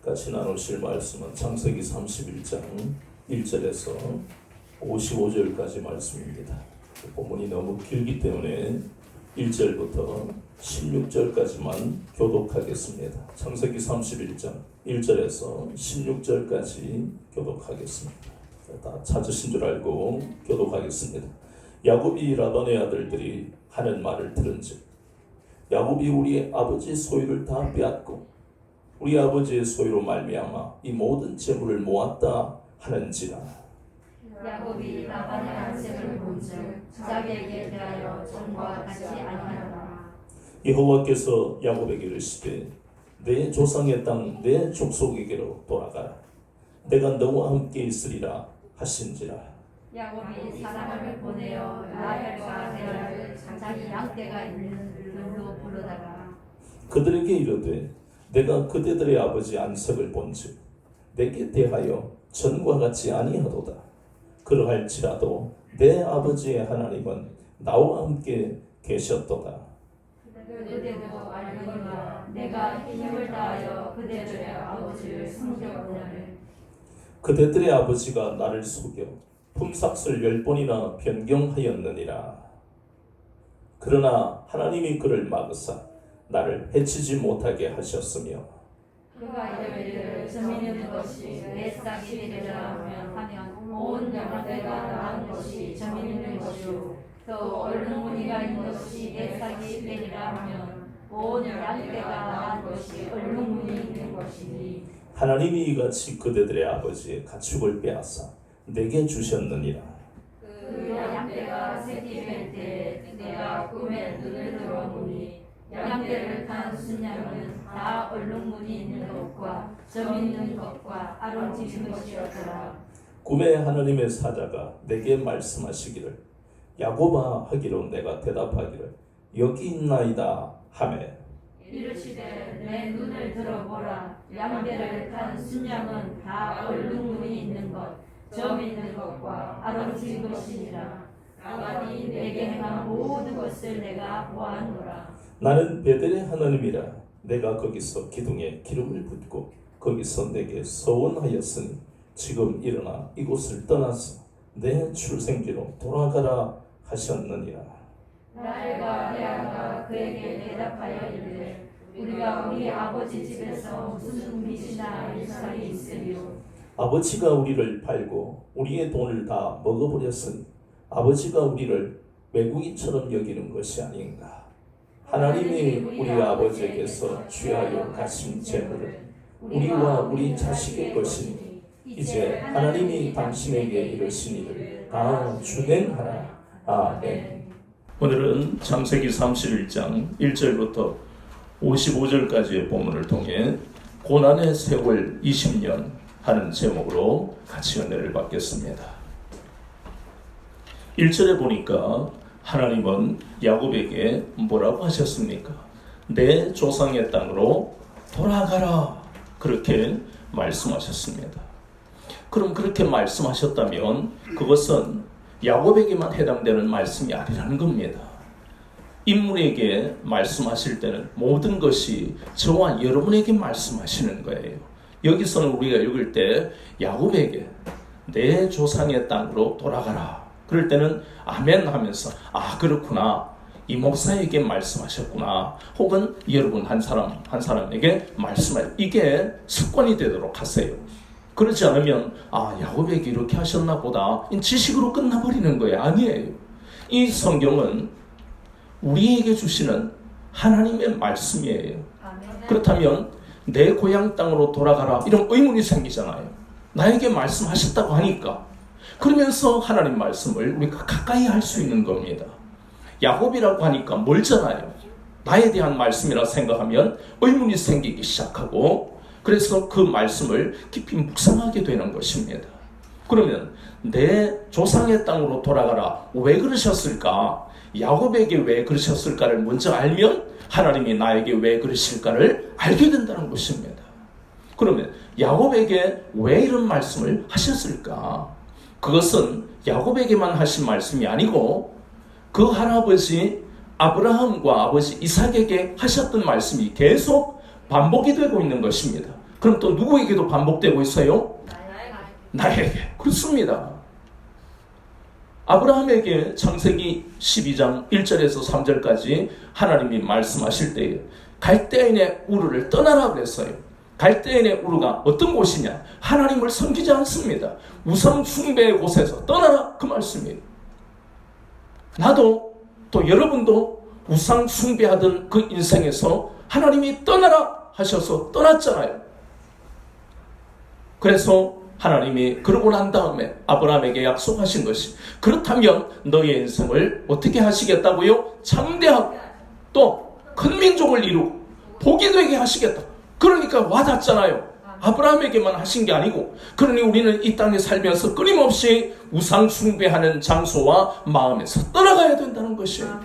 같이 나누실 말씀은 창세기 31장 1절에서 55절까지 말씀입니다. 본문이 너무 길기 때문에 1절부터 16절까지만 교독하겠습니다. 창세기 31장 1절에서 16절까지 교독하겠습니다. 다 찾으신 줄 알고 교독하겠습니다. 야곱이 라반의 아들들이 하는 말을 들은즉 야곱이 우리 아버지 소유를 다 빼앗고 우리 아버지의 소유로 말미암아 이 모든 재물을 모았다 하는지라. 야곱이 라반의 안색을 본즉 자기에게 대하여 전과 같이 아니하더라. 여호와께서 야곱에게 이르시되 내 조상의 땅 내 족속에게로 돌아가라. 내가 너와 함께 있으리라 하신지라. 야곱이 사람을 보내어 라헬과 레아를 자기 양떼가 있는 들로 부르다가 그들에게 이르되 내가 그대들의 아버지 안색을 본즉 내게 대하여 전과 같이 아니하도다. 그러할지라도 내 아버지의 하나님은 나와 함께 계셨도다. 그대도 알거니와 내가 힘을 다하여 그대들의 아버지를 숨겨보냐를. 그대들의 아버지가 나를 속여 품삯을 10번이나 변경하였느니라. 그러나 하나님이 그를 막으사 나를 해치지 못하게 하셨으며 그가 이르기를 점이 있는 것이 내 싹이 되리라 하면 온 양떼가 나은 것이 점이 있는 것이요 또 얼른 무늬가 있는 것이 내 싹이 되리라 하면 온 양떼가 나은 것이 얼른 무늬 있는 것이니. 하나님이 이같이 그대들의 아버지의 가축을 빼앗아 내게 주셨느니라. 그 양떼가 새끼 뵐 때 내가 꿈에 눈을 들어보니 양떼를 탄 순양은 다 얼룩무늬 있는 것과 점 있는 것과 아름진 것이었더라. 꿈에 하나님의 사자가 내게 말씀하시기를 야곱아 하기로 내가 대답하기를 여기 있나이다 하매 이르시되 내 눈을 들어보라. 양떼를 탄 순양은 다 얼룩무늬 있는 것, 점 있는 것과 아름진 것이니라. 라반이 내게 행한 모든 것을 내가 보았노라. 나는 베델의 하나님이라. 내가 거기서 기둥에 기름을 붓고 거기서 내게 서원하였으니 지금 일어나 이곳을 떠나서 내 출생지로 돌아가라 하셨느니라. 라헬과 레아가 그에게 대답하여 이르되 우리가 우리 아버지 집에서 무슨 빚이나 일상이 있으리요. 아버지가 우리를 팔고 우리의 돈을 다 먹어버렸으니 아버지가 우리를 외국인처럼 여기는 것이 아닌가. 하나님이 우리 아버지에게서 취하여 가신 재물은 우리와 우리 자식의 것이니 이제 하나님이 당신에게 이르신 일을 다 준행하라. 아멘. 오늘은 창세기 31장 1절부터 55절까지의 본문을 통해 고난의 세월 20년 하는 제목으로 같이 은혜를 받겠습니다. 1절에 보니까 하나님은 야곱에게 뭐라고 하셨습니까? 내 조상의 땅으로 돌아가라. 그렇게 말씀하셨습니다. 그럼 그렇게 말씀하셨다면 그것은 야곱에게만 해당되는 말씀이 아니라는 겁니다. 인물에게 말씀하실 때는 모든 것이 저와 여러분에게 말씀하시는 거예요. 여기서는 우리가 읽을 때 야곱에게 내 조상의 땅으로 돌아가라. 그럴 때는 아멘 하면서 아 그렇구나. 이 목사에게 말씀하셨구나. 혹은 여러분 한 사람에게 말씀할 이게 습관이 되도록 하세요. 그렇지 않으면 아 야곱에게 이렇게 하셨나 보다. 지식으로 끝나버리는 거예요. 아니에요. 이 성경은 우리에게 주시는 하나님의 말씀이에요. 그렇다면 내 고향 땅으로 돌아가라 이런 의문이 생기잖아요. 나에게 말씀하셨다고 하니까 그러면서 하나님 말씀을 우리가 가까이 할 수 있는 겁니다. 야곱이라고 하니까 멀잖아요. 나에 대한 말씀이라 생각하면 의문이 생기기 시작하고 그래서 그 말씀을 깊이 묵상하게 되는 것입니다. 그러면 내 조상의 땅으로 돌아가라. 왜 그러셨을까? 야곱에게 왜 그러셨을까를 먼저 알면 하나님이 나에게 왜 그러실까를 알게 된다는 것입니다. 그러면 야곱에게 왜 이런 말씀을 하셨을까? 그것은 야곱에게만 하신 말씀이 아니고 그 할아버지 아브라함과 아버지 이삭에게 하셨던 말씀이 계속 반복이 되고 있는 것입니다. 그럼 또 누구에게도 반복되고 있어요? 나에게. 그렇습니다. 아브라함에게 창세기 12장 1절에서 3절까지 하나님이 말씀하실 때에 갈대인의 우르를 떠나라 그랬어요. 갈대인의 우르가 어떤 곳이냐? 하나님을 섬기지 않습니다. 우상 숭배의 곳에서 떠나라, 그 말씀이에요. 나도 또 여러분도 우상 숭배하던 그 인생에서 하나님이 떠나라 하셔서 떠났잖아요. 그래서 하나님이 그러고 난 다음에 아브라함에게 약속하신 것이, 그렇다면 너의 인생을 어떻게 하시겠다고요? 창대하고 또 큰 민족을 이루고 복이 되게 하시겠다. 그러니까 와닿잖아요. 아브라함에게만 하신 게 아니고, 그러니 우리는 이 땅에 살면서 끊임없이 우상 숭배하는 장소와 마음에서 떠나가야 된다는 것이에요.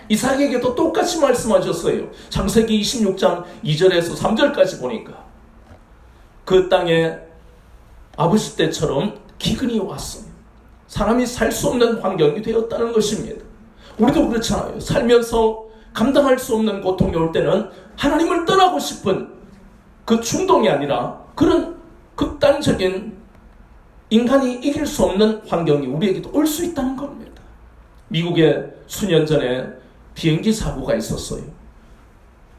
이삭에게도 똑같이 말씀하셨어요. 창세기 26장 2절에서 3절까지 보니까 그 땅에 아버지 때처럼 기근이 왔어요. 사람이 살 수 없는 환경이 되었다는 것입니다. 우리도 그렇잖아요. 살면서 감당할 수 없는 고통이 올 때는 하나님을 떠나고 싶은 그 충동이 아니라 그런 극단적인 인간이 이길 수 없는 환경이 우리에게도 올 수 있다는 겁니다. 미국에 수년 전에 비행기 사고가 있었어요.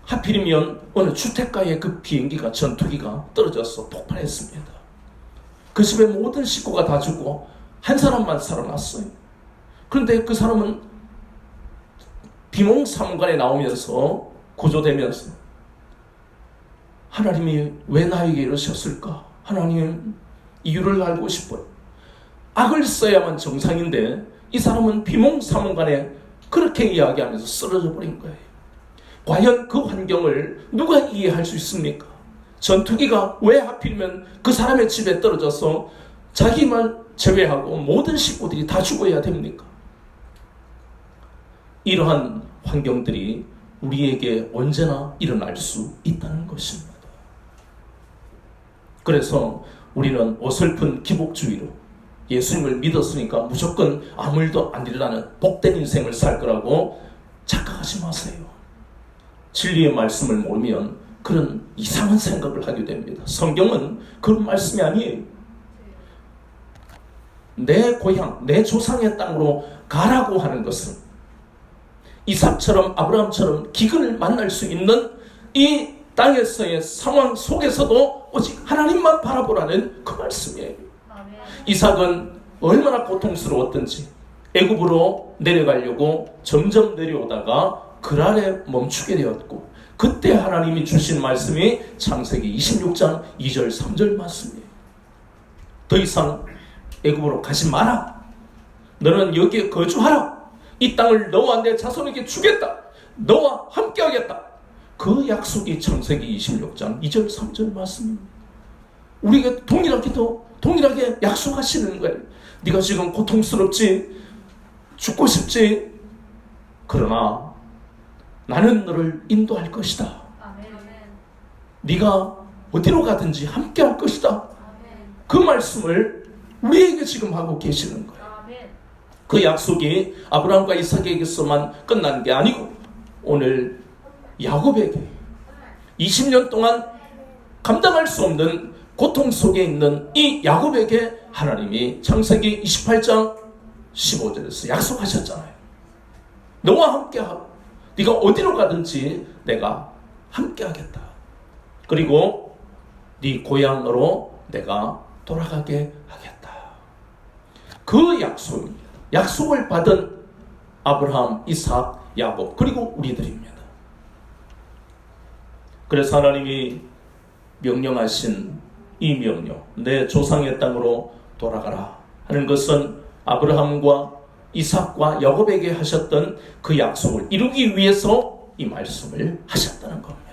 하필이면 어느 주택가에 그 비행기가, 전투기가 떨어져서 폭발했습니다. 그 집에 모든 식구가 다 죽고 한 사람만 살아났어요. 그런데 그 사람은 비몽사몽간에 나오면서 구조되면서 하나님이 왜 나에게 이러셨을까? 하나님, 이유를 알고 싶어요. 악을 써야만 정상인데 이 사람은 비몽사몽간에 그렇게 이야기하면서 쓰러져 버린 거예요. 과연 그 환경을 누가 이해할 수 있습니까? 전투기가 왜 하필이면 그 사람의 집에 떨어져서 자기만 제외하고 모든 식구들이 다 죽어야 됩니까? 이러한 환경들이 우리에게 언제나 일어날 수 있다는 것입니다. 그래서 우리는 어설픈 기복주의로 예수님을 믿었으니까 무조건 아무 일도 안 일어나는 복된 인생을 살 거라고 착각하지 마세요. 진리의 말씀을 모르면 그런 이상한 생각을 하게 됩니다. 성경은 그런 말씀이 아니에요. 내 고향, 내 조상의 땅으로 가라고 하는 것은 이삭처럼 아브라함처럼 기근을 만날 수 있는 이 땅에서의 상황 속에서도 오직 하나님만 바라보라는 그 말씀이에요. 이삭은 얼마나 고통스러웠던지 애굽으로 내려가려고 점점 내려오다가 그랄에 멈추게 되었고, 그때 하나님이 주신 말씀이 창세기 26장 2절 3절 말씀이에요. 더 이상 애굽으로 가지 마라. 너는 여기에 거주하라. 이 땅을 너와 내 자손에게 주겠다. 너와 함께하겠다. 그 약속이 창세기 26장 2절 3절 말씀입니다. 우리에게 동일하게 약속하시는 거예요. 네가 지금 고통스럽지, 죽고 싶지, 그러나 나는 너를 인도할 것이다. 네가 어디로 가든지 함께할 것이다. 그 말씀을 우리에게 지금 하고 계시는 거예요. 그 약속이 아브라함과 이삭에게서만 끝난 게 아니고 오늘 야곱에게 20년 동안 감당할 수 없는 고통 속에 있는 이 야곱에게 하나님이 창세기 28장 15절에서 약속하셨잖아요. 너와 함께하고 네가 어디로 가든지 내가 함께하겠다. 그리고 네 고향으로 내가 돌아가게 하겠다. 그 약속입니다. 약속을 받은 아브라함, 이삭, 야곱, 그리고 우리들입니다. 그래서 하나님이 명령하신 이 명령, 내 조상의 땅으로 돌아가라 하는 것은 아브라함과 이삭과 야곱에게 하셨던 그 약속을 이루기 위해서 이 말씀을 하셨다는 겁니다.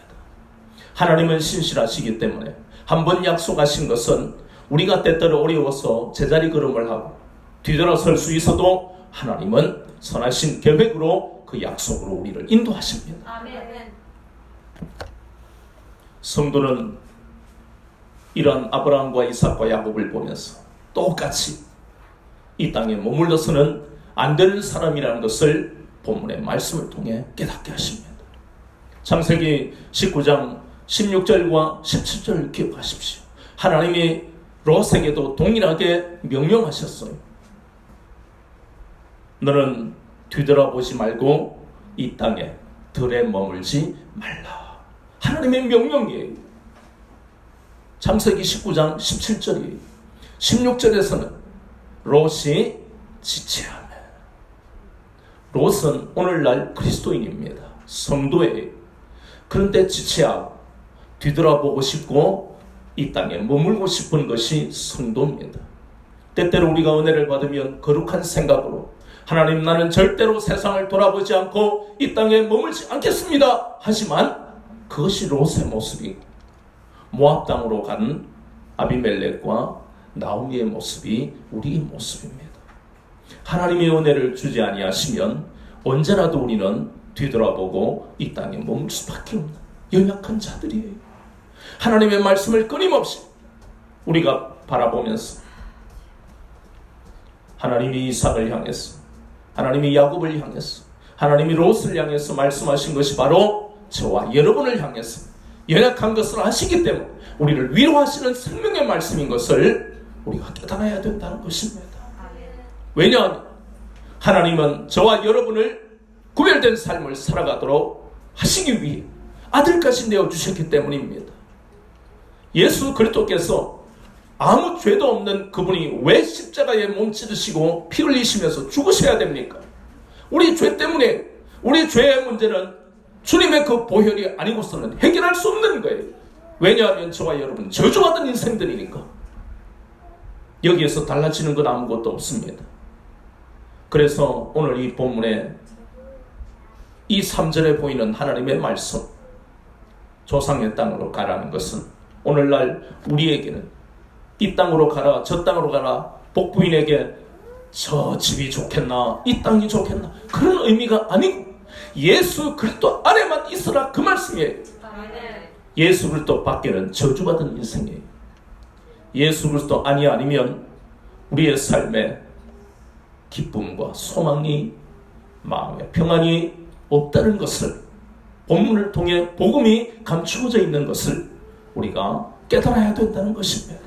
하나님은 신실하시기 때문에 한 번 약속하신 것은 우리가 때때로 어려워서 제자리 걸음을 하고 뒤돌아설 수 있어도 하나님은 선하신 계획으로 그 약속으로 우리를 인도하십니다. 아멘. 성도는 이런 아브라함과 이삭과 야곱을 보면서 똑같이 이 땅에 머물러서는 안 될 사람이라는 것을 본문의 말씀을 통해 깨닫게 하십니다. 창세기 19장 16절과 17절 기억하십시오. 하나님이 롯에게도 동일하게 명령하셨어요. 너는 뒤돌아보지 말고 이 땅에 들에 머물지 말라. 하나님의 명령이에요. 창세기 19장 17절이에요. 16절에서는 롯이 지체하며. 롯은 오늘날 그리스도인입니다. 성도예요. 그런데 지체하고 뒤돌아보고 싶고 이 땅에 머물고 싶은 것이 성도입니다. 때때로 우리가 은혜를 받으면 거룩한 생각으로 하나님, 나는 절대로 세상을 돌아보지 않고 이 땅에 머물지 않겠습니다. 하지만 그것이 롯의 모습이고 모압 땅으로 간 아비멜렉과 나오미의 모습이 우리의 모습입니다. 하나님의 은혜를 주지 아니하시면 언제라도 우리는 뒤돌아보고 이 땅에 머물 수밖에 없는 연약한 자들이에요. 하나님의 말씀을 끊임없이 우리가 바라보면서 하나님이 이삭을 향해서, 하나님이 야곱을 향해서, 하나님이 롯을 향해서 말씀하신 것이 바로 저와 여러분을 향해서 연약한 것을 아시기 때문에 우리를 위로하시는 생명의 말씀인 것을 우리가 깨달아야 된다는 것입니다. 왜냐하면 하나님은 저와 여러분을 구별된 삶을 살아가도록 하시기 위해 아들까지 내어주셨기 때문입니다. 예수 그리스도께서 아무 죄도 없는 그분이 왜 십자가에 몸찌르시고 피 흘리시면서 죽으셔야 됩니까? 우리 죄 때문에, 우리 죄의 문제는 주님의 그 보혈이 아니고서는 해결할 수 없는 거예요. 왜냐하면 저와 여러분 저주받은 인생들이니까. 여기에서 달라지는 건 아무것도 없습니다. 그래서 오늘 이 본문에 이 3절에 보이는 하나님의 말씀, 조상의 땅으로 가라는 것은 오늘날 우리에게는 이 땅으로 가라, 저 땅으로 가라, 복부인에게 저 집이 좋겠나, 이 땅이 좋겠나, 그런 의미가 아니고 예수 그리스도 안에만 있으라, 그 말씀이에요. 예수 그리스도 밖에는 저주받은 인생이에요. 예수 그리스도 아니면 우리의 삶에 기쁨과 소망이, 마음의 평안이 없다는 것을, 본문을 통해 복음이 감추어져 있는 것을 우리가 깨달아야 된다는 것입니다.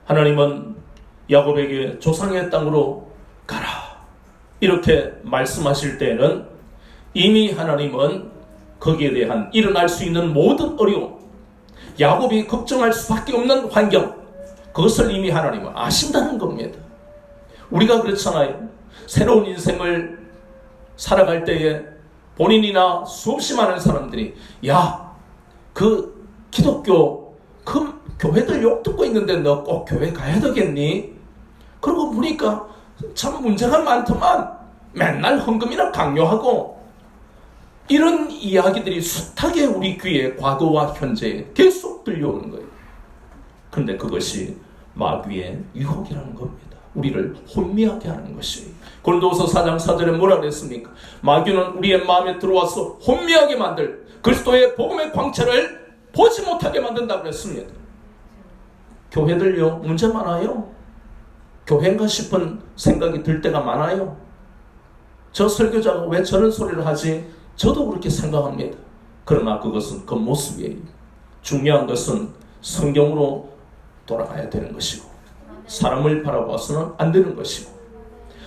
하나님은 야곱에게 조상의 땅으로 가라 이렇게 말씀하실 때에는 이미 하나님은 거기에 대한 일어날 수 있는 모든 어려움, 야곱이 걱정할 수밖에 없는 환경, 그것을 이미 하나님은 아신다는 겁니다. 우리가 그렇잖아요. 새로운 인생을 살아갈 때에 본인이나 수없이 많은 사람들이 그 기독교 그 교회들 욕 듣고 있는데 너 꼭 교회 가야 되겠니? 그러고 보니까 참 문제가 많더만, 맨날 헌금이나 강요하고, 이런 이야기들이 숱하게 우리 귀에 과거와 현재에 계속 들려오는 거예요. 그런데 그것이 마귀의 유혹이라는 겁니다. 우리를 혼미하게 하는 것이에요. 고린도후서 4장 4절에 뭐라 그랬습니까? 마귀는 우리의 마음에 들어와서 혼미하게 만들 그리스도의 복음의 광채를 보지 못하게 만든다고 그랬습니다. 교회들요, 문제 많아요. 교회인가 싶은 생각이 들 때가 많아요. 저 설교자가 왜 저런 소리를 하지? 저도 그렇게 생각합니다. 그러나 그것은 겉모습이에요. 중요한 것은 성경으로 돌아가야 되는 것이고, 사람을 바라봐서는 안 되는 것이고,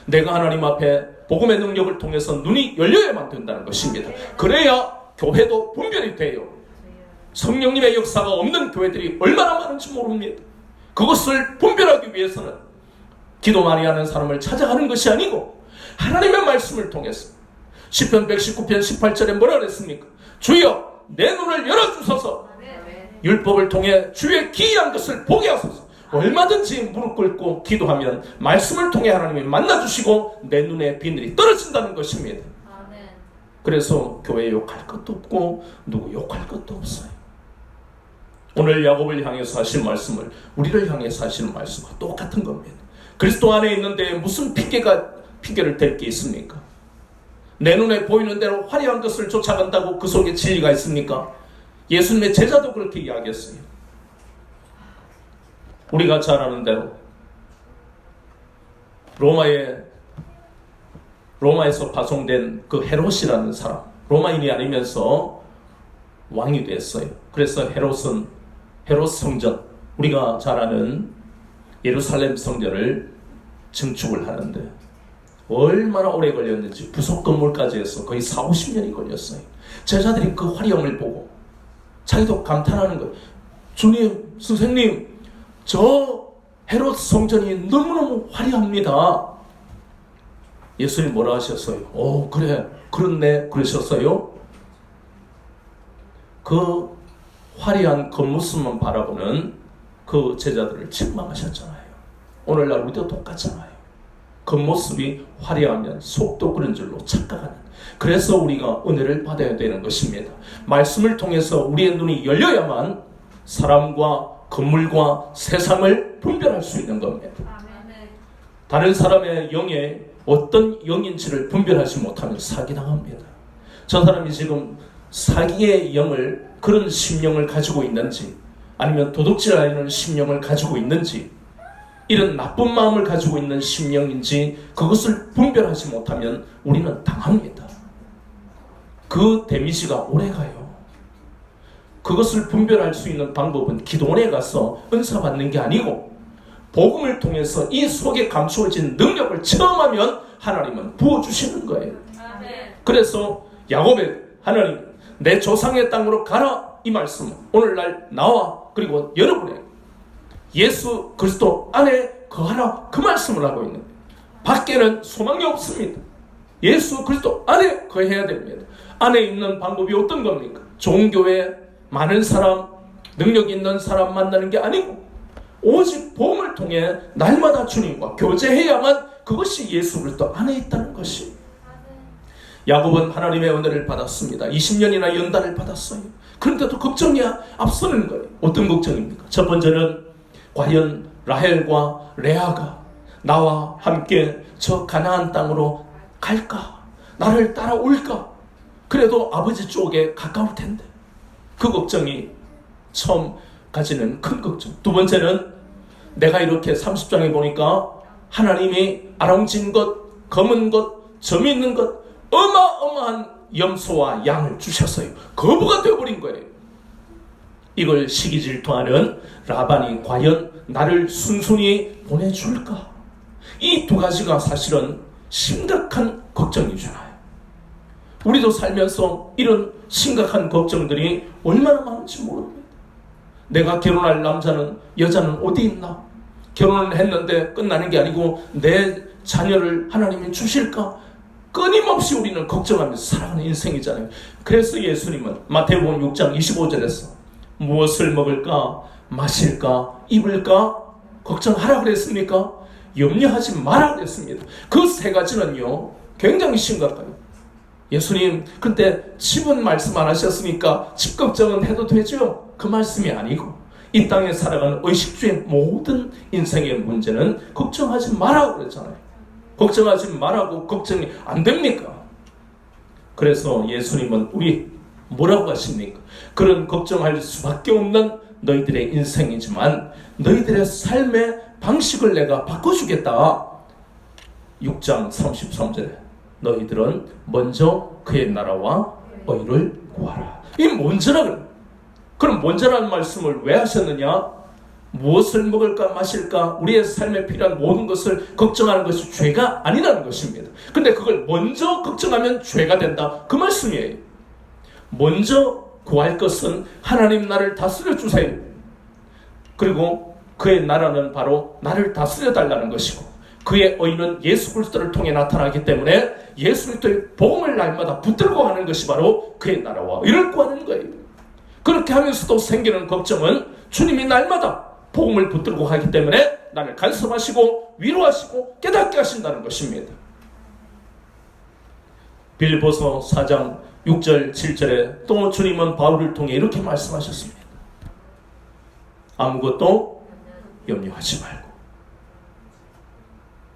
내가 하나님 앞에 복음의 능력을 통해서 눈이 열려야만 된다는 것입니다. 그래야 교회도 분별이 돼요. 성령님의 역사가 없는 교회들이 얼마나 많은지 모릅니다. 그것을 분별하기 위해서는 기도 많이 하는 사람을 찾아가는 것이 아니고 하나님의 말씀을 통해서, 시편 119편 18절에 뭐라 그랬습니까? 주여 내 눈을 열어주소서, 율법을 통해 주의 기이한 것을 보게 하소서. 얼마든지 무릎 꿇고 기도하면 말씀을 통해 하나님이 만나주시고 내 눈에 비늘이 떨어진다는 것입니다. 그래서 교회 욕할 것도 없고 누구 욕할 것도 없어요. 오늘 야곱을 향해서 하신 말씀을 우리를 향해서 하시는 말씀과 똑같은 겁니다. 그리스도 안에 있는데 무슨 핑계를 댈 게 있습니까? 내 눈에 보이는 대로 화려한 것을 쫓아간다고 그 속에 진리가 있습니까? 예수님의 제자도 그렇게 이야기했어요. 우리가 잘 아는 대로 로마에서 파송된 그 헤롯이라는 사람, 로마인이 아니면서 왕이 됐어요. 그래서 헤롯 성전, 우리가 잘 아는 예루살렘 성전을 증축을 하는데 얼마나 오래 걸렸는지 부속 건물까지 해서 거의 40-50년이 걸렸어요. 제자들이 그 화려함을 보고 자기도 감탄하는 거예요. 주님, 선생님, 저 헤롯 성전이 너무너무 화려합니다. 예수님 뭐라 하셨어요? 그래, 그렇네, 그러셨어요? 그 화려한 겉모습만 바라보는 그 제자들을 책망하셨잖아요. 오늘날 우리도 똑같잖아요. 겉모습이 화려하면 속도 그런 줄로 착각하는, 그래서 우리가 은혜를 받아야 되는 것입니다. 말씀을 통해서 우리의 눈이 열려야만 사람과 건물과 세상을 분별할 수 있는 겁니다. 다른 사람의 영에 어떤 영인지를 분별하지 못하면 사기당합니다. 저 사람이 지금 사기의 영을, 그런 심령을 가지고 있는지, 아니면 도둑질하려는 심령을 가지고 있는지, 이런 나쁜 마음을 가지고 있는 심령인지 그것을 분별하지 못하면 우리는 당합니다. 그 데미지가 오래가요. 그것을 분별할 수 있는 방법은 기도원에 가서 은사 받는 게 아니고 복음을 통해서 이 속에 감추어진 능력을 체험하면 하나님은 부어주시는 거예요. 그래서 야곱의 하나님, 내 조상의 땅으로 가라, 이 말씀은 오늘날 나와 그리고 여러분의 예수 그리스도 안에 거하라, 그 말씀을 하고 있는 거예요. 밖에는 소망이 없습니다. 예수 그리스도 안에 거해야 됩니다. 안에 있는 방법이 어떤 겁니까? 좋은 교회, 많은 사람, 능력 있는 사람 만나는 게 아니고 오직 복음을 통해 날마다 주님과 교제해야만 그것이 예수 그리스도 안에 있다는 것이. 야곱은 하나님의 은혜를 받았습니다. 20년이나 연단을 받았어요. 그런데도 걱정이 앞서는 거예요. 어떤 걱정입니까? 첫 번째는 과연 라헬과 레아가 나와 함께 저 가나안 땅으로 갈까? 나를 따라올까? 그래도 아버지 쪽에 가까울 텐데. 그 걱정이 처음 가지는 큰 걱정. 두 번째는 내가 이렇게 30장에 보니까 하나님이 아랑진 것, 검은 것, 점 있는 것, 어마어마한 염소와 양을 주셨어요. 거부가 되어버린 거예요. 이걸 시기 질투하는 라반이 과연 나를 순순히 보내줄까? 이 두 가지가 사실은 심각한 걱정이잖아요. 우리도 살면서 이런 심각한 걱정들이 얼마나 많은지 모릅니다. 내가 결혼할 남자는, 여자는 어디 있나? 결혼을 했는데 끝나는 게 아니고 내 자녀를 하나님이 주실까? 끊임없이 우리는 걱정하면서 살아가는 인생이잖아요. 그래서 예수님은 마태복음 6장 25절에서 무엇을 먹을까, 마실까, 입을까 걱정하라 그랬습니까? 염려하지 마라 그랬습니다. 그 세 가지는요 굉장히 심각해요. 예수님 근데 집은 말씀 안 하셨으니까 집 걱정은 해도 되죠? 그 말씀이 아니고 이 땅에 살아가는 의식주의 모든 인생의 문제는 걱정하지 마라고 그랬잖아요. 걱정하지 말라고 걱정이 안 됩니까? 그래서 예수님은 우리 뭐라고 하십니까? 그런 걱정할 수밖에 없는 너희들의 인생이지만 너희들의 삶의 방식을 내가 바꿔주겠다. 6장 33절에 너희들은 먼저 그의 나라와 의를 구하라. 이 먼저라 그래. 그럼 먼저라는 말씀을 왜 하셨느냐? 무엇을 먹을까 마실까 우리의 삶에 필요한 모든 것을 걱정하는 것이 죄가 아니라는 것입니다. 근데 그걸 먼저 걱정하면 죄가 된다, 그 말씀이에요. 먼저 구할 것은 하나님 나를 다스려 주세요. 그리고 그의 나라는 바로 나를 다스려 달라는 것이고 그의 의는 예수 그리스도를 통해 나타나기 때문에 예수 그리스도의 복음을 날마다 붙들고 하는 것이 바로 그의 나라와 의를 구하는 거예요. 그렇게 하면서도 생기는 걱정은 주님이 날마다 복음을 붙들고 하기 때문에 나를 간섭하시고 위로하시고 깨닫게 하신다는 것입니다. 빌립보서 4장 6절 7절에 또 주님은 바울을 통해 이렇게 말씀하셨습니다. 아무것도 염려하지 말고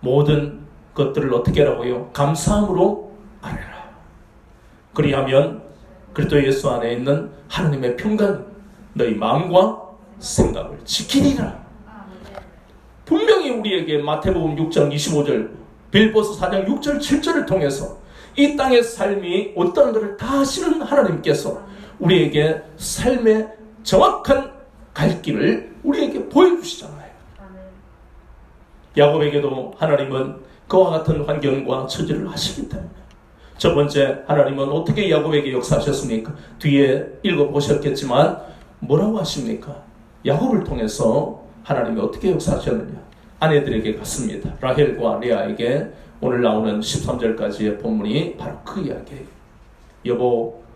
모든 것들을 어떻게 하라고요? 감사함으로 아뢰라. 그리하면 그리스도 예수 안에 있는 하나님의 평강 너희 마음과 생각을 지키리라. 분명히 우리에게 마태복음 6장 25절, 빌립보서 4장 6절 7절을 통해서 이 땅의 삶이 어떤 것을 다 아시는 하나님께서 우리에게 삶의 정확한 갈 길을 우리에게 보여주시잖아요. 야곱에게도 하나님은 그와 같은 환경과 처지를 하시기 때문에 첫 번째, 하나님은 어떻게 야곱에게 역사하셨습니까? 뒤에 읽어보셨겠지만 뭐라고 하십니까? 야곱을 통해서 하나님이 어떻게 역사하셨느냐? 아내들에게 갔습니다. 라헬과 레아에게 오늘 나오는 13절까지의 본문이 바로 그 이야기예요.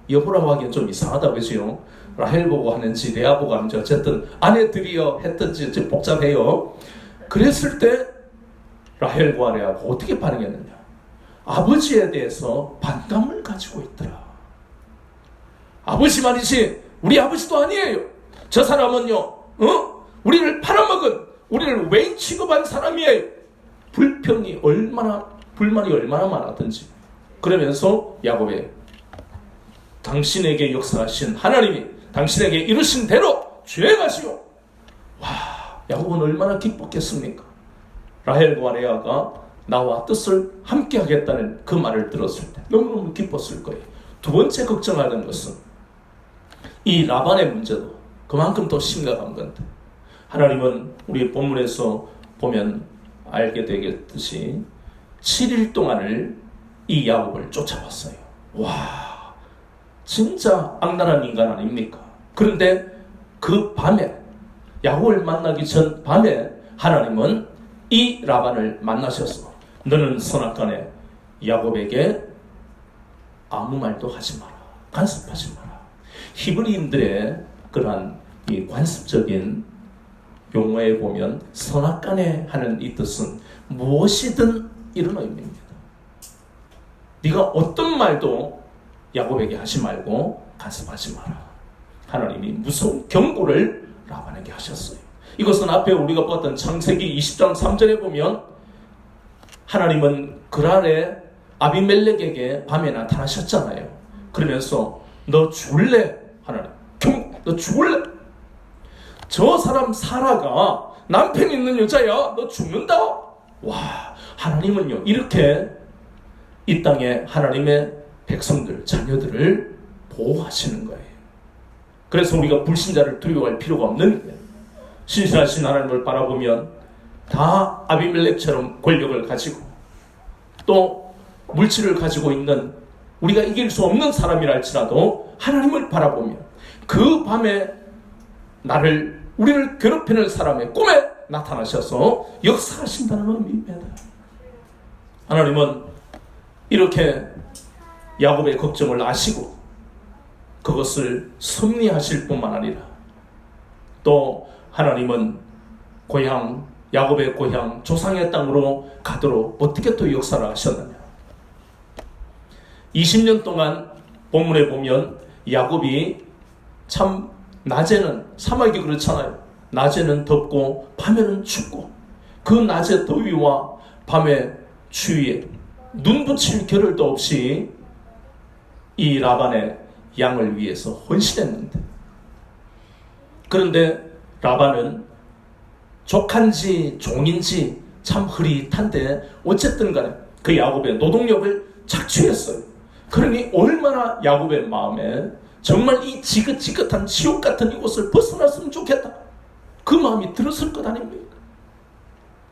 여보라고 하기엔 좀 이상하다, 그죠? 라헬 보고 하는지 레아 보고 하는지 어쨌든 아내들이여 했든지 좀 복잡해요. 그랬을 때 라헬과 레아가 어떻게 반응했느냐? 아버지에 대해서 반감을 가지고 있더라. 아버지 말이지 우리 아버지도 아니에요. 저 사람은요, 우리를 팔아먹은, 우리를 외인 취급한 사람이에요. 불만이 얼마나 많았든지. 그러면서 야곱에 당신에게 역사하신 하나님이 당신에게 이루신 대로 주행하시오. 와, 야곱은 얼마나 기뻤겠습니까? 라헬과 레아가 나와 뜻을 함께 하겠다는 그 말을 들었을 때 너무너무 기뻤을 거예요. 두 번째 걱정하던 것은 이 라반의 문제도 그만큼 더 심각한 건데, 하나님은 우리 본문에서 보면 알게 되겠듯이 7일 동안을 이 야곱을 쫓아왔어요. 와, 진짜 악랄한 인간 아닙니까? 그런데 그 밤에, 야곱을 만나기 전 밤에 하나님은 이 라반을 만나셔서 너는 선악간에 야곱에게 아무 말도 하지 마라, 간섭하지 마라. 히브리인들의 그러한 이 관습적인 용어에 보면 선악간에 하는 이 뜻은 무엇이든 이런 의미입니다. 네가 어떤 말도 야곱에게 하지 말고 간섭하지 마라. 하나님이 무서운 경고를 라반에게 하셨어요. 이것은 앞에 우리가 봤던 창세기 20장 3절에 보면 하나님은 그랄에 아비멜렉에게 밤에 나타나셨잖아요. 그러면서 너 죽을래? 하나님, 너 죽을래? 저 사람 사라가 남편 있는 여자야. 너 죽는다? 와, 하나님은요 이렇게 이 땅에 하나님의 백성들, 자녀들을 보호하시는 거예요. 그래서 우리가 불신자를 두려워할 필요가 없는 거예요. 신실하신 하나님을 바라보면 다 아비멜렉처럼 권력을 가지고 또 물질을 가지고 있는 우리가 이길 수 없는 사람이라 할지라도 하나님을 바라보면 그 밤에 우리를 괴롭히는 사람의 꿈에 나타나셔서 역사하신다는 의미입니다. 하나님은 이렇게 야곱의 걱정을 아시고 그것을 섭리하실 뿐만 아니라 또 하나님은 야곱의 고향 조상의 땅으로 가도록 어떻게 또 역사를 하셨느냐. 20년 동안 본문에 보면 야곱이 참 낮에는 사막이 그렇잖아요. 낮에는 덥고 밤에는 춥고 그 낮의 더위와 밤의 추위에 눈 붙일 겨를도 없이 이 라반의 양을 위해서 헌신했는데, 그런데 라반은 족한지 종인지 참 흐릿한데 어쨌든 간에 그 야곱의 노동력을 착취했어요. 그러니 얼마나 야곱의 마음에 정말 이 지긋지긋한 지옥 같은 이곳을 벗어났으면 좋겠다, 그 마음이 들었을 것 아닙니까?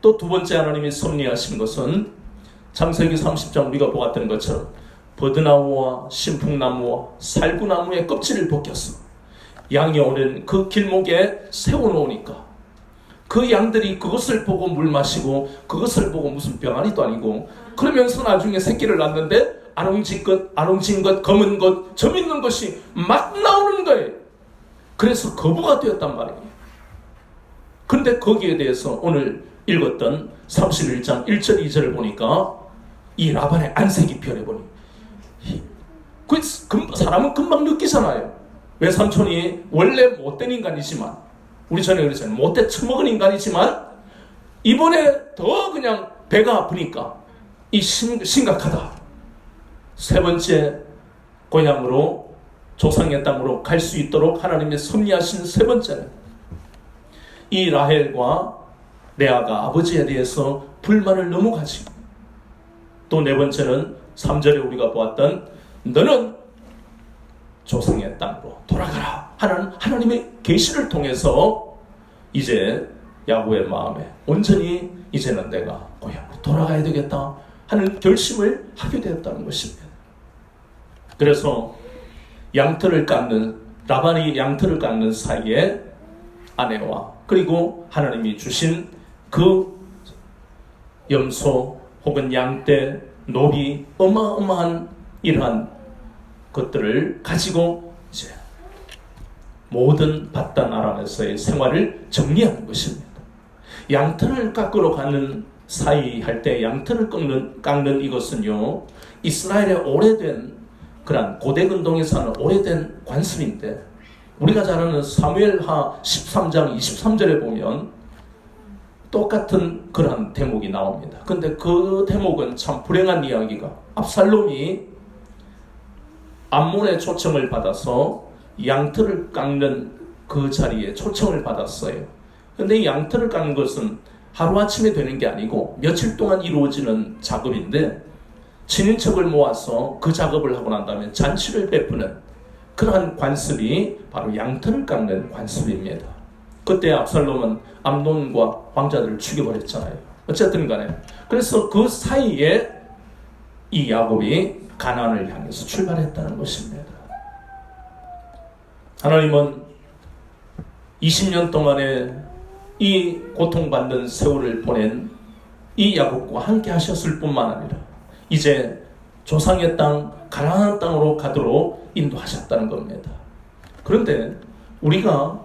또 두 번째 하나님이 섭리하신 것은 창세기 30장 우리가 보았던 것처럼 버드나무와 신풍나무와 살구나무의 껍질을 벗겼어. 양이 오는 그 길목에 세워놓으니까 그 양들이 그것을 보고 물 마시고 그것을 보고 무슨 병아리도 아니고 그러면서 나중에 새끼를 낳는데 아롱진 것, 검은 것, 점 있는 것이 막 나오는 거예요. 그래서 거부가 되었단 말이에요. 그런데 거기에 대해서 오늘 읽었던 31장 1절 2절을 보니까 이 라반의 안색이 변해보니 사람은 금방 느끼잖아요. 외삼촌이 원래 못된 인간이지만, 우리 전에 그랬잖아요, 못돼 처먹은 인간이지만 이번에 더 그냥 배가 아프니까 이 심각하다. 세 번째 고향으로 조상의 땅으로 갈 수 있도록 하나님의 섭리하신 세 번째는 이 라헬과 레아가 아버지에 대해서 불만을 너무 가지고, 또 네 번째는 3절에 우리가 보았던 너는 조상의 땅으로 돌아가라 하는 하나님의 계시를 통해서 이제 야곱의 마음에 온전히 이제는 내가 고향으로 돌아가야 되겠다 하는 결심을 하게 되었다는 것입니다. 그래서 라반이 양털을 깎는 사이에 아내와 그리고 하나님이 주신 그 염소 혹은 양떼, 노비, 어마어마한 이러한 것들을 가지고 이제 모든 바단 아람에서의 생활을 정리하는 것입니다. 양털을 깎으러 가는 사이 할 때 양털을 깎는 이것은요, 이스라엘의 오래된 그런 고대 근동에서 하는 오래된 관습인데, 우리가 잘 아는 사무엘하 13장 23절에 보면 똑같은 그러한 대목이 나옵니다. 근데 그 대목은 참 불행한 이야기가, 압살롬이 암몬의 초청을 받아서 양털을 깎는 그 자리에 초청을 받았어요. 근데 이 양털을 깎는 것은 하루아침에 되는 게 아니고 며칠 동안 이루어지는 작업인데, 친인척을 모아서 그 작업을 하고 난 다음에 잔치를 베푸는 그러한 관습이 바로 양털을 깎는 관습입니다. 그때 압살롬은 암논과 왕자들을 죽여버렸잖아요. 어쨌든 간에 그래서 그 사이에 이 야곱이 가나안을 향해서 출발했다는 것입니다. 하나님은 20년 동안의 이 고통받는 세월을 보낸 이 야곱과 함께 하셨을 뿐만 아니라 이제 조상의 땅 가나안 땅으로 가도록 인도하셨다는 겁니다. 그런데 우리가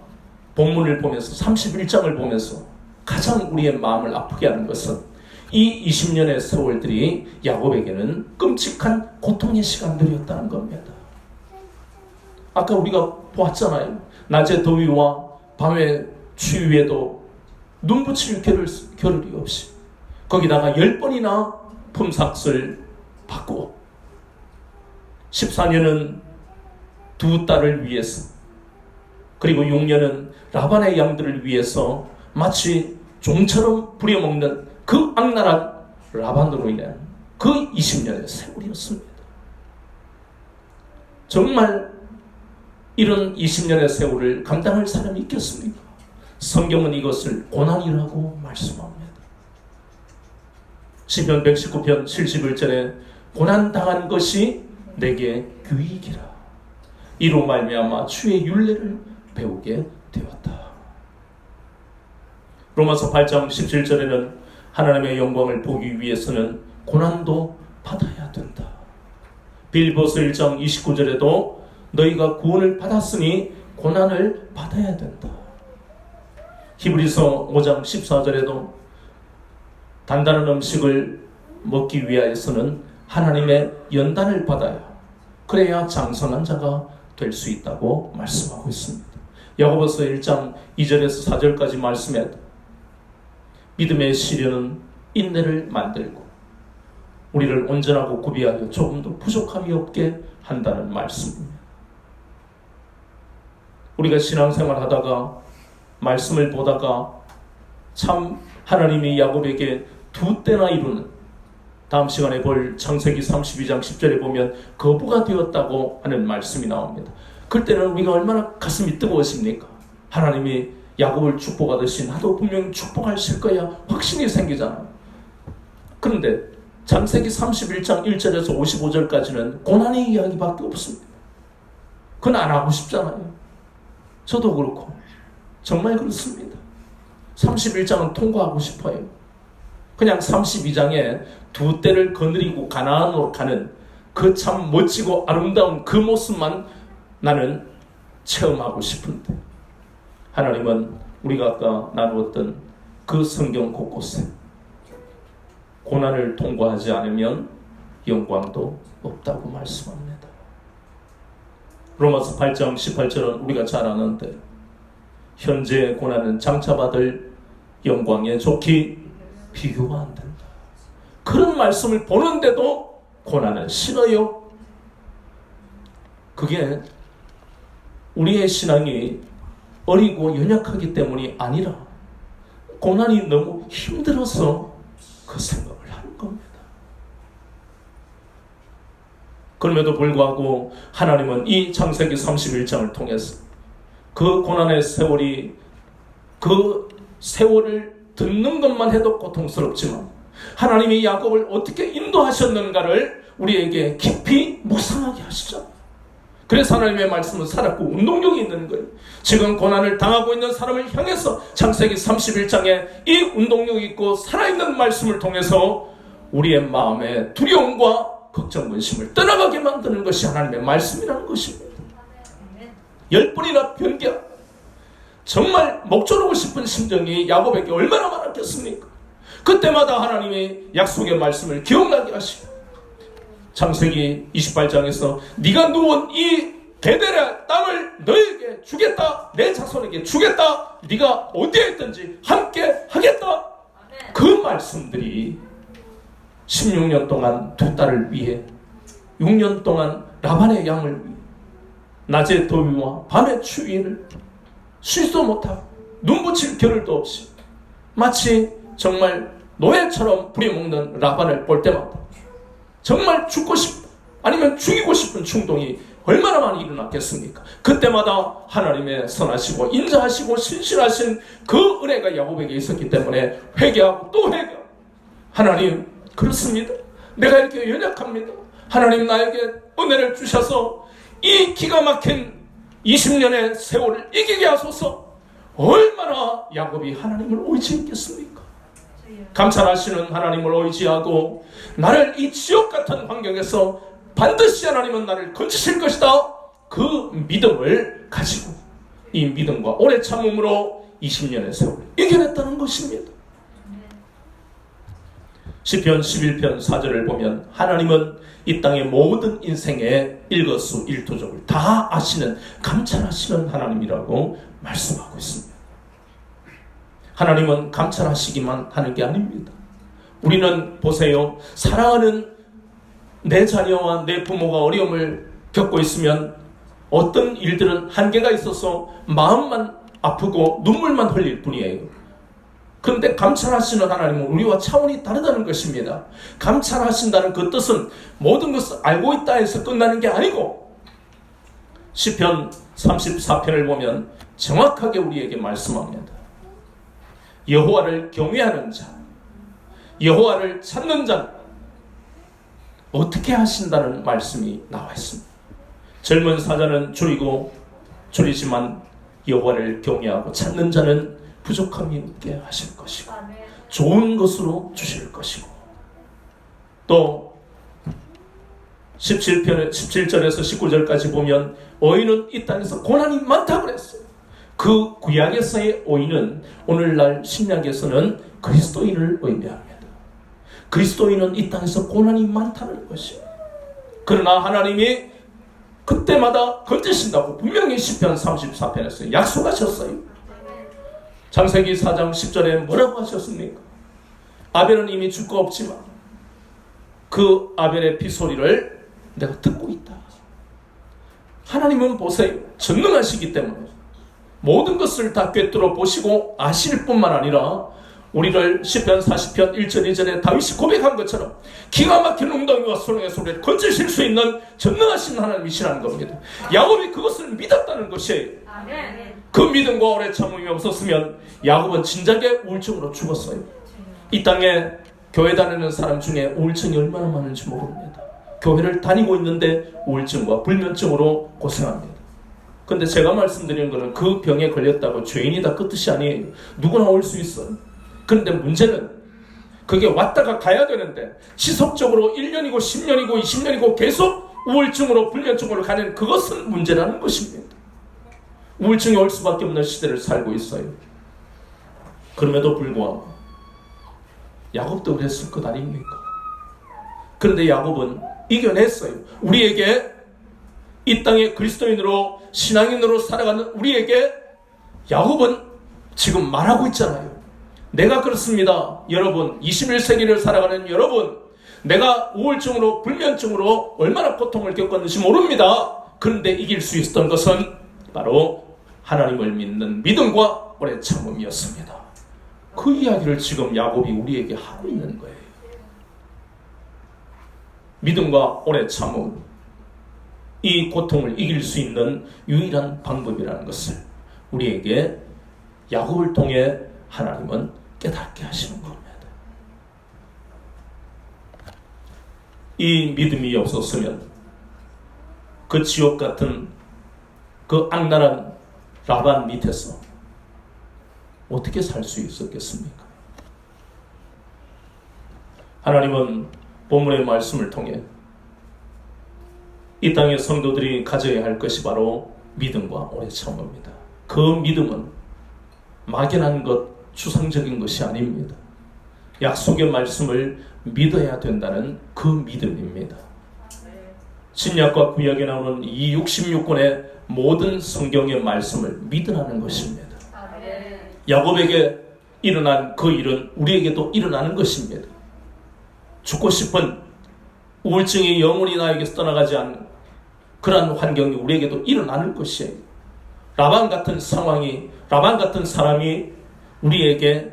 본문을 보면서 31장을 보면서 가장 우리의 마음을 아프게 하는 것은 이 20년의 세월들이 야곱에게는 끔찍한 고통의 시간들이었다는 겁니다. 아까 우리가 보았잖아요. 낮에 더위와 밤에 추위에도 눈 붙일 겨를이 없이 거기다가 10번이나 품삯을 받고 14년은 두 딸을 위해서 그리고 6년은 라반의 양들을 위해서 마치 종처럼 부려먹는 그 악랄한 라반으로 인한 그 20년의 세월이었습니다. 정말 이런 20년의 세월을 감당할 사람이 있겠습니까? 성경은 이것을 고난이라고 말씀합니다. 시편 119편 71절에 고난당한 것이 내게 유익이라. 이로 말미암아 주의 율례를 배우게 되었다. 로마서 8장 17절에는 하나님의 영광을 보기 위해서는 고난도 받아야 된다. 빌보서 1장 29절에도 너희가 구원을 받았으니 고난을 받아야 된다. 히브리서 5장 14절에도 단단한 음식을 먹기 위하여서는 하나님의 연단을 받아야 그래야 장성한 자가 될 수 있다고 말씀하고 있습니다. 야고보서 1장 2절에서 4절까지 말씀에 믿음의 시련은 인내를 만들고 우리를 온전하고 구비하여 조금도 부족함이 없게 한다는 말씀입니다. 우리가 신앙생활 하다가 말씀을 보다가 참 하나님이 야곱에게 두 때나 이루는, 다음 시간에 볼 창세기 32장 10절에 보면 거부가 되었다고 하는 말씀이 나옵니다. 그때는 우리가 얼마나 가슴이 뜨거워집니까? 하나님이 야곱을 축복하듯이 나도 분명히 축복하실 거야 확신이 생기잖아요. 그런데 창세기 31장 1절에서 55절까지는 고난의 이야기밖에 없습니다. 그건 안 하고 싶잖아요. 저도 그렇고 정말 그렇습니다. 31장은 통과하고 싶어요. 그냥 32장에 두 떼를 거느리고 가나안으로 가는 그 참 멋지고 아름다운 그 모습만 나는 체험하고 싶은데, 하나님은 우리가 아까 나누었던 그 성경 곳곳에 고난을 통과하지 않으면 영광도 없다고 말씀합니다. 로마서 8장 18절은 우리가 잘 아는데 현재의 고난은 장차받을 영광에 좋게 비교가 안 된다. 그런 말씀을 보는데도 고난은 싫어요. 그게 우리의 신앙이 어리고 연약하기 때문이 아니라 고난이 너무 힘들어서 그 생각을 하는 겁니다. 그럼에도 불구하고 하나님은 이 창세기 31장을 통해서 그 고난의 세월이, 그 세월을 듣는 것만 해도 고통스럽지만 하나님이 야곱을 어떻게 인도하셨는가를 우리에게 깊이 묵상하게 하시죠. 그래서 하나님의 말씀은 살았고 운동력이 있는 거예요. 지금 고난을 당하고 있는 사람을 향해서 창세기 31장에 이 운동력이 있고 살아있는 말씀을 통해서 우리의 마음의 두려움과 걱정, 근심을 떠나가게 만드는 것이 하나님의 말씀이라는 것입니다. 10번이나 변경, 정말 목조르고 싶은 심정이 야곱에게 얼마나 많았겠습니까? 그때마다 하나님이 약속의 말씀을 기억나게 하시고, 창세기 28장에서 네가 누운 이 베델의 땅을 너에게 주겠다, 내 자손에게 주겠다, 네가 어디에 있든지 함께 하겠다. 그 말씀들이 16년 동안 두 딸을 위해, 6년 동안 라반의 양을 위해, 낮의 더위와 밤의 추위를 쉬지도 못하고 눈 붙일 겨를도 없이 마치 정말 노예처럼 부려먹는 라반을 볼 때마다 정말 죽고 싶다, 아니면 죽이고 싶은 충동이 얼마나 많이 일어났겠습니까? 그때마다 하나님의 선하시고 인자하시고 신실하신 그 은혜가 야곱에게 있었기 때문에 회개하고 또 회개하고, 하나님 그렇습니다, 내가 이렇게 연약합니다, 하나님 나에게 은혜를 주셔서 이 기가 막힌 20년의 세월을 이기게 하소서. 얼마나 야곱이 하나님을 의지했겠습니까? 감찰하시는 하나님을 의지하고 나를 이 지옥 같은 환경에서 반드시 하나님은 나를 건지실 것이다, 그 믿음을 가지고 이 믿음과 오래 참음으로 20년의 세월을 이겨냈다는 것입니다. 시편 11편 4절을 보면 하나님은 이 땅의 모든 인생의 일거수일투족을 다 아시는, 감찰하시는 하나님이라고 말씀하고 있습니다. 하나님은 감찰하시기만 하는 게 아닙니다. 우리는 보세요, 사랑하는 내 자녀와 내 부모가 어려움을 겪고 있으면 어떤 일들은 한계가 있어서 마음만 아프고 눈물만 흘릴 뿐이에요. 그런데 감찰하시는 하나님은 우리와 차원이 다르다는 것입니다. 감찰하신다는 그 뜻은 모든 것을 알고 있다 해서 끝나는 게 아니고, 시편 34편을 보면 정확하게 우리에게 말씀합니다. 여호와를 경외하는 자, 여호와를 찾는 자 어떻게 하신다는 말씀이 나와 있습니다. 젊은 사자는 줄이지만 여호와를 경외하고 찾는 자는 부족함이 없게 하실 것이고 좋은 것으로 주실 것이고, 또 17절에서 19절까지 보면 의인은 이 땅에서 고난이 많다고 그랬어요. 그 구약에서의 의인은 오늘날 신약에서는 그리스도인을 의미합니다. 그리스도인은 이 땅에서 고난이 많다는 것이에요. 그러나 하나님이 그때마다 건지신다고 분명히 시편 34편에서 약속하셨어요. 창세기 4장 10절에 뭐라고 하셨습니까? 아벨은 이미 죽고 없지만 그 아벨의 피소리를 내가 듣고 있다. 하나님은 보세요, 전능하시기 때문에 모든 것을 다 꿰뚫어 보시고 아실 뿐만 아니라 우리를 시편 40편 1절 2절에 다윗이 고백한 것처럼 기가 막힌 웅덩이와 소령의 소리를 건지실 수 있는 전능하신 하나님이시라는 겁니다. 야곱이 그것을 믿었다는 것이에요. 그 믿음과 오래 참음이 없었으면 야곱은 진작에 우울증으로 죽었어요. 이 땅에 교회 다니는 사람 중에 우울증이 얼마나 많은지 모릅니다. 교회를 다니고 있는데 우울증과 불면증으로 고생합니다. 근데 제가 말씀드리는 것은 그 병에 걸렸다고 죄인이 다 그 뜻이 아니에요. 누구나 올 수 있어요. 그런데 문제는 그게 왔다가 가야 되는데 지속적으로 1년이고 10년이고 20년이고 계속 우울증으로 불면증으로 가는 그것은 문제라는 것입니다. 우울증이 올 수밖에 없는 시대를 살고 있어요. 그럼에도 불구하고 야곱도 그랬을 것 아닙니까? 그런데 야곱은 이겨냈어요. 우리에게 이 땅의 그리스도인으로 신앙인으로 살아가는 우리에게 야곱은 지금 말하고 있잖아요. 내가 그렇습니다. 여러분, 21세기를 살아가는 여러분, 내가 우울증으로 불면증으로 얼마나 고통을 겪었는지 모릅니다. 그런데 이길 수 있었던 것은 바로 하나님을 믿는 믿음과 오래 참음이었습니다. 그 이야기를 지금 야곱이 우리에게 하고 있는 거예요. 믿음과 오래 참음, 이 고통을 이길 수 있는 유일한 방법이라는 것을 우리에게 야곱을 통해 하나님은 깨닫게 하시는 겁니다. 이 믿음이 없었으면 그 지옥 같은 그 악랄한 라반 밑에서 어떻게 살 수 있었겠습니까? 하나님은 본문의 말씀을 통해 이 땅의 성도들이 가져야 할 것이 바로 믿음과 오래 참음입니다. 그 믿음은 막연한 것, 추상적인 것이 아닙니다. 약속의 말씀을 믿어야 된다는 그 믿음입니다. 신약과 구약에 나오는 이 66권의 모든 성경의 말씀을 믿으라는 것입니다. 야곱에게 일어난 그 일은 우리에게도 일어나는 것입니다. 죽고 싶은 우울증이 영원히 나에게서 떠나가지 않는 그러한 환경이 우리에게도 일어나는 것이에요. 라반 같은 상황이, 라반 같은 사람이 우리에게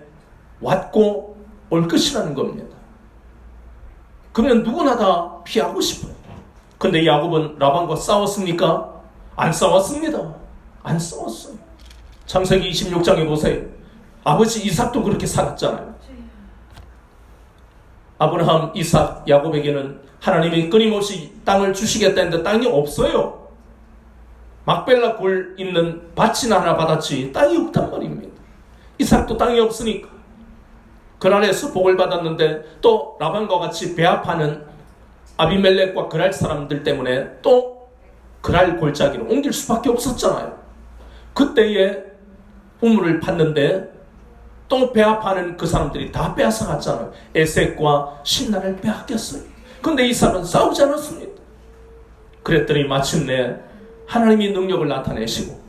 왔고 올 것이라는 겁니다. 그러면 누구나 다 피하고 싶어요. 근데 야곱은 라반과 싸웠습니까? 안 싸웠습니다. 안 싸웠어요. 창세기 26장에 보세요. 아버지 이삭도 그렇게 살았잖아요. 아브라함, 이삭, 야곱에게는 하나님이 끊임없이 땅을 주시겠다 했는데 땅이 없어요. 막벨라 굴 있는 밭이나 하나 받았지 땅이 없단 말입니다. 이삭도 땅이 없으니까 그랄에서 복을 받았는데 또 라반과 같이 배합하는 아비멜렉과 그랄 사람들 때문에 또 그랄 골짜기로 옮길 수밖에 없었잖아요. 그때에 우물을 팠는데 또 배합하는 그 사람들이 다 빼앗아갔잖아요. 에색과 신나를 빼앗겼어요. 근데 이삭은 싸우지 않았습니다. 그랬더니 마침내 하나님이 능력을 나타내시고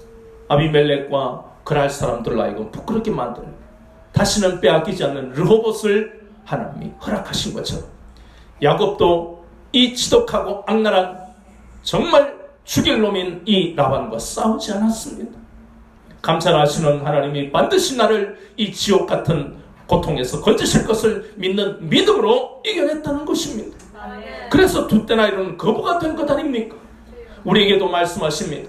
아비멜렉과 그랄 사람들로 하여금 부끄럽게 만들어 다시는 빼앗기지 않는 르호봇을 하나님이 허락하신 것처럼 야곱도 이 지독하고 악랄한 정말 죽일 놈인 이 라반과 싸우지 않았습니다. 감찰하시는 하나님이 반드시 나를 이 지옥 같은 고통에서 건지실 것을 믿는 믿음으로 이겨냈다는 것입니다. 그래서 두 때나 이런 거부가 된 것 아닙니까? 우리에게도 말씀하십니다.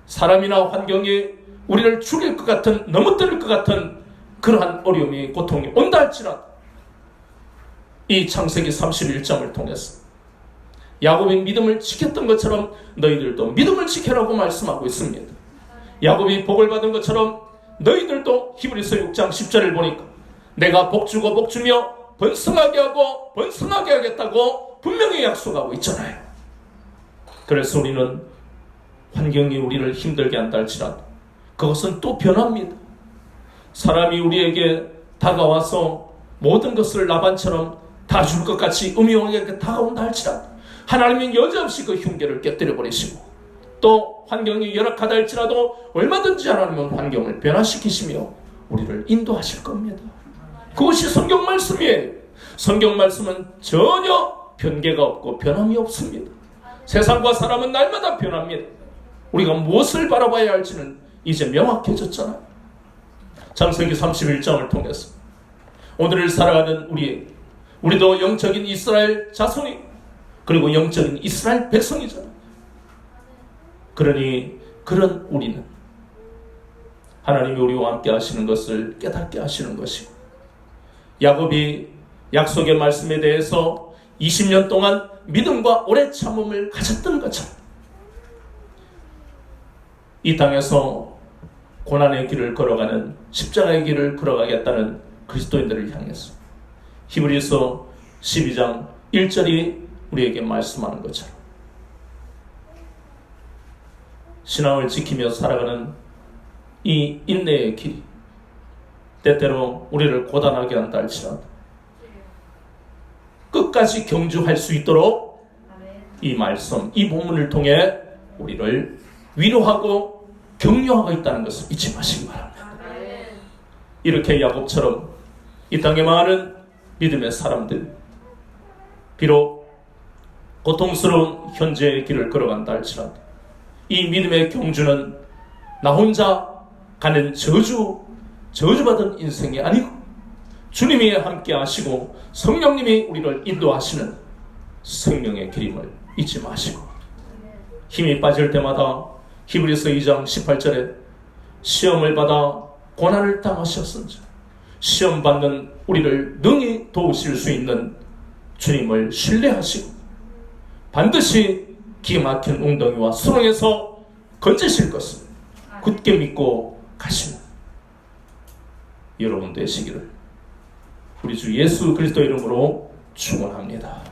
사람이나 환경이 우리를 죽일 것 같은, 넘어뜨릴 것 같은 그러한 어려움이, 고통이 온다 할지라도 이 창세기 31장을 통해서 야곱이 믿음을 지켰던 것처럼 너희들도 믿음을 지켜라고 말씀하고 있습니다. 야곱이 복을 받은 것처럼 너희들도 히브리서 6장 10절을 보니까 내가 복주고 복주며 번성하게 하고 번성하게 하겠다고 분명히 약속하고 있잖아요. 그래서 우리는 환경이 우리를 힘들게 한다 할지라도 그것은 또 변합니다. 사람이 우리에게 다가와서 모든 것을 라반처럼 다 줄 것 같이 음흉하게 다가온다 할지라도 하나님은 여지없이 그 흉계를 깨뜨려 버리시고 또 환경이 열악하다 할지라도 얼마든지 하나님은 환경을 변화시키시며 우리를 인도하실 겁니다. 그것이 성경 말씀이에요. 성경 말씀은 전혀 변개가 없고 변함이 없습니다. 세상과 사람은 날마다 변합니다. 우리가 무엇을 바라봐야 할지는 이제 명확해졌잖아요. 창세기 31장을 통해서 오늘을 살아가는 우리도 영적인 이스라엘 자손이 그리고 영적인 이스라엘 백성이잖아요. 그러니 그런 우리는 하나님이 우리와 함께 하시는 것을 깨닫게 하시는 것이고 야곱이 약속의 말씀에 대해서 20년 동안 믿음과 오래 참음을 가졌던 것처럼 이 땅에서 고난의 길을 걸어가는 십자가의 길을 걸어가겠다는 그리스도인들을 향해서 히브리서 12장 1절이 우리에게 말씀하는 것처럼 신앙을 지키며 살아가는 이 인내의 길이 때때로 우리를 고단하게 한다 할지라도 끝까지 경주할 수 있도록 이 말씀, 이 본문을 통해 우리를 위로하고 격려하고 있다는 것을 잊지 마시기 바랍니다. 이렇게 야곱처럼 이 땅에 많은 믿음의 사람들 비록 고통스러운 현재의 길을 걸어간다 할지라도 이 믿음의 경주는 나 혼자 가는 저주받은 인생이 아니고 주님이 함께 하시고 성령님이 우리를 인도하시는 생명의 길임을 잊지 마시고 힘이 빠질 때마다 히브리서 2장 18절에 시험을 받아 고난을 당하셨은지 시험 받는 우리를 능히 도우실 수 있는 주님을 신뢰하시고 반드시 기가 막힌 웅덩이와 수렁에서 건지실 것을 굳게 믿고 가시는 여러분 되시기를 우리 주 예수 그리스도 이름으로 축원합니다.